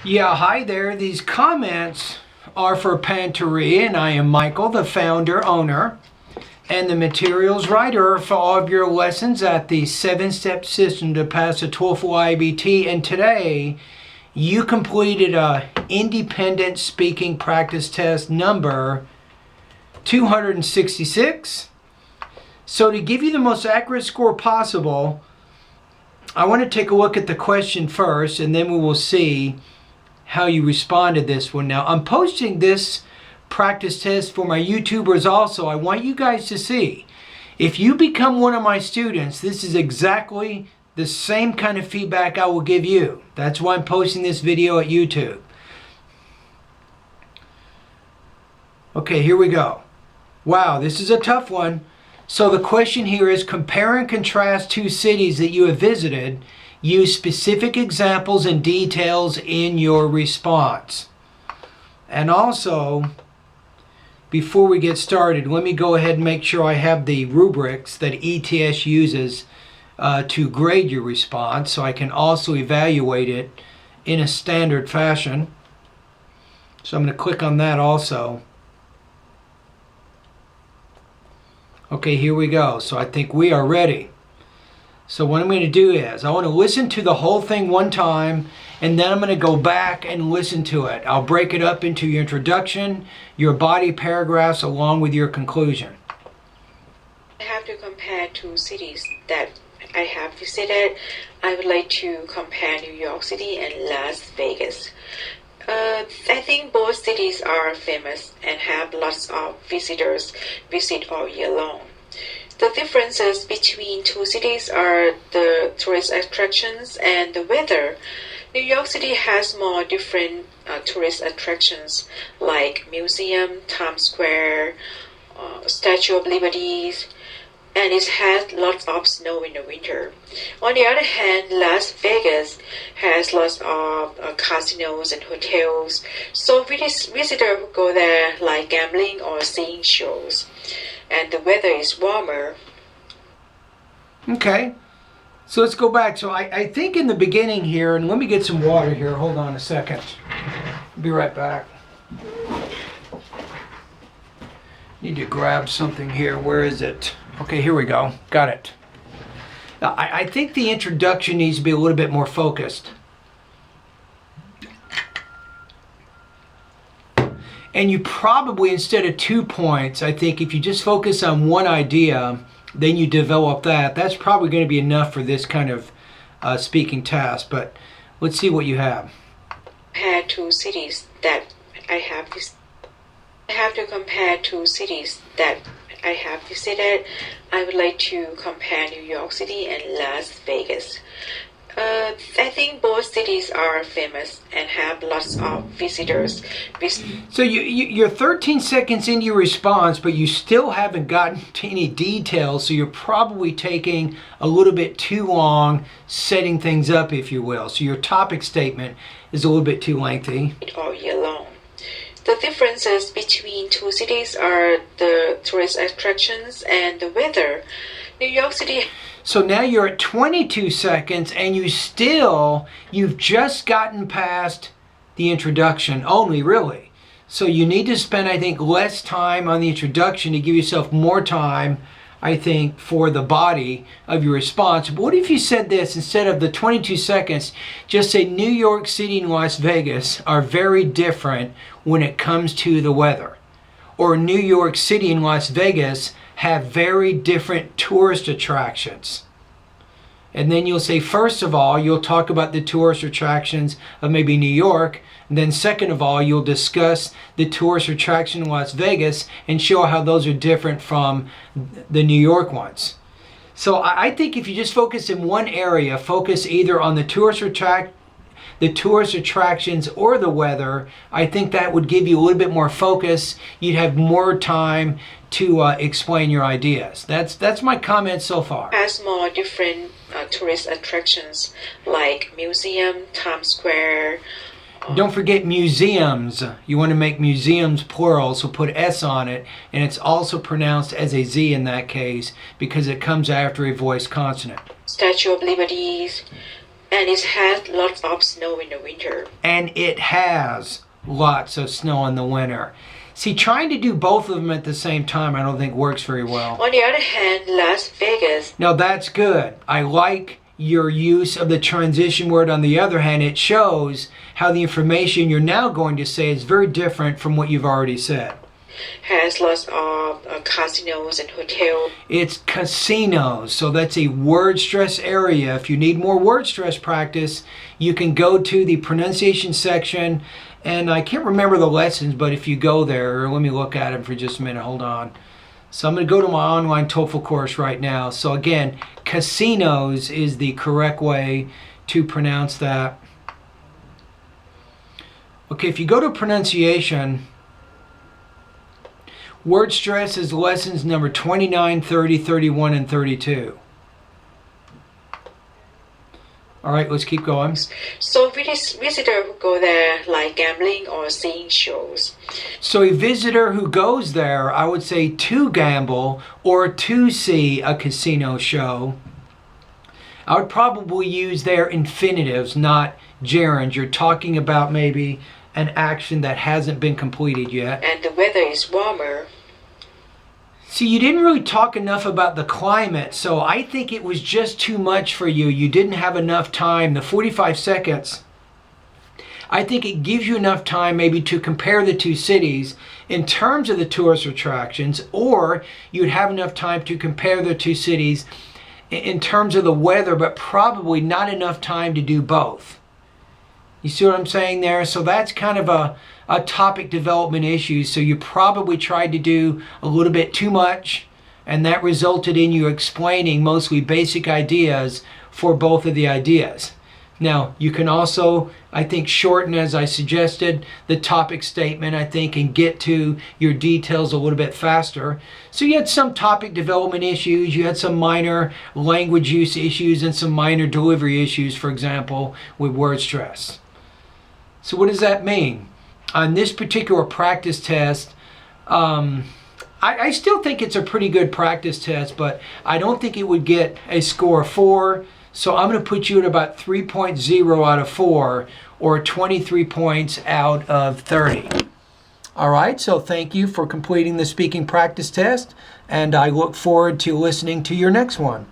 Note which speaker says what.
Speaker 1: Yeah, hi there. These comments are for Panteria, and I am Michael, the founder, owner, and the materials writer for all of your lessons at the 7-step system to pass the TOEFL IBT. And today, you completed a independent speaking practice test number 266. So to give you the most accurate score possible, I want to take a look at the question first, and then we will see how you respond to this one. Now, I'm posting this practice test for my YouTubers also. I want you guys to see. If you become one of my students, this is exactly the same kind of feedback I will give you. That's why I'm posting this video at YouTube. Okay, here we go. Wow, this is a tough one. So the question here is, compare and contrast two cities that you have visited. Use specific examples and details in your response. And also, before we get started, let me go ahead and make sure I have the rubrics that ETS uses to grade your response, so I can also evaluate it in a standard fashion. So I'm going to click on that also. Okay, here we go. So I think we are ready. So what I'm going to do is, I want to listen to the whole thing one time, and then I'm going to go back and listen to it. I'll break it up into your introduction, your body paragraphs, along with your conclusion.
Speaker 2: I have to compare two cities that I have visited. I would like to compare New York City and Las Vegas. I think both cities are famous and have lots of visitors visit all year long. The differences between two cities are the tourist attractions and the weather. New York City has more different tourist attractions like museum, Times Square, Statue of Liberty, and it has lots of snow in the winter. On the other hand, Las Vegas has lots of casinos and hotels, so visitors who go there like gambling or seeing shows. And the weather is warmer.
Speaker 1: Okay, so let's go back. So I think in the beginning here, and let me get some water here. Hold on a second. I'll be right back. Need to grab something here. Where is it? Okay, here we go. Got it. Now, I think the introduction needs to be a little bit more focused. And you probably, instead of 2 points, I think if you just focus on one idea, then you develop that. That's probably going to be enough for this kind of speaking task. But let's see what you have.
Speaker 2: Compare two cities that I have visited. I have to compare two cities that I have visited. I would like to compare New York City and Las Vegas. I think both cities are famous and have lots of visitors.
Speaker 1: So you're 13 seconds into your response, but you still haven't gotten to any details, so you're probably taking a little bit too long setting things up, if you will. So your topic statement is a little bit too lengthy.
Speaker 2: All year long. The differences between two cities are the tourist attractions and the weather. New York City.
Speaker 1: So now you're at 22 seconds, and you've just gotten past the introduction only, really. So you need to spend, I think, less time on the introduction to give yourself more time, I think, for the body of your response. But what if you said this, instead of the 22 seconds, just say New York City and Las Vegas are very different when it comes to the weather. Or New York City and Las Vegas have very different tourist attractions. And then you'll say, first of all, you'll talk about the tourist attractions of maybe New York. And then second of all, you'll discuss the tourist attraction in Las Vegas and show how those are different from the New York ones. So I think if you just focus in one area, focus either on the tourist attractions or the weather, I think that would give you a little bit more focus. You'd have more time to explain your ideas. That's my comment so far.
Speaker 2: Has more different tourist attractions like museum, Times Square.
Speaker 1: Don't forget museums. You want to make museums plural, so put S on it, and it's also pronounced as a Z in that case because it comes after a voiced consonant.
Speaker 2: Statue of Liberty, And it has lots of snow in the winter.
Speaker 1: And it has lots of snow in the winter. See, trying to do both of them at the same time I don't think works very well.
Speaker 2: On the other hand, Las Vegas.
Speaker 1: Now that's good. I like your use of the transition word. On the other hand, it shows how the information you're now going to say is very different from what you've already said.
Speaker 2: Has lots of casinos and hotels.
Speaker 1: It's casinos, so that's a word stress area. If you need more word stress practice, you can go to the pronunciation section, and I can't remember the lessons, but if you go there, let me look at them for just a minute, hold on. So I'm going to go to my online TOEFL course right now. So again, casinos is the correct way to pronounce that. Okay, if you go to pronunciation, word stress is lessons number 29, 30, 31, and 32. All right, let's keep going.
Speaker 2: So visitors who go there like gambling or seeing shows.
Speaker 1: So a visitor who goes there, I would say to gamble or to see a casino show. I would probably use their infinitives, not gerunds. You're talking about maybe an action that hasn't been completed yet.
Speaker 2: And the weather is warmer.
Speaker 1: See, you didn't really talk enough about the climate, so I think it was just too much for you. You didn't have enough time. The 45 seconds, I think it gives you enough time maybe to compare the two cities in terms of the tourist attractions, or you'd have enough time to compare the two cities in terms of the weather, but probably not enough time to do both. You see what I'm saying there? So that's kind of a topic development issue. So you probably tried to do a little bit too much, and that resulted in you explaining mostly basic ideas for both of the ideas. Now, you can also, I think, shorten, as I suggested, the topic statement, I think, and get to your details a little bit faster. So you had some topic development issues, you had some minor language use issues, and some minor delivery issues, for example, with word stress. So what does that mean? On this particular practice test, I still think it's a pretty good practice test, but I don't think it would get a score of 4. So I'm going to put you at about 3.0 out of 4, or 23 points out of 30. All right, so thank you for completing the speaking practice test, and I look forward to listening to your next one.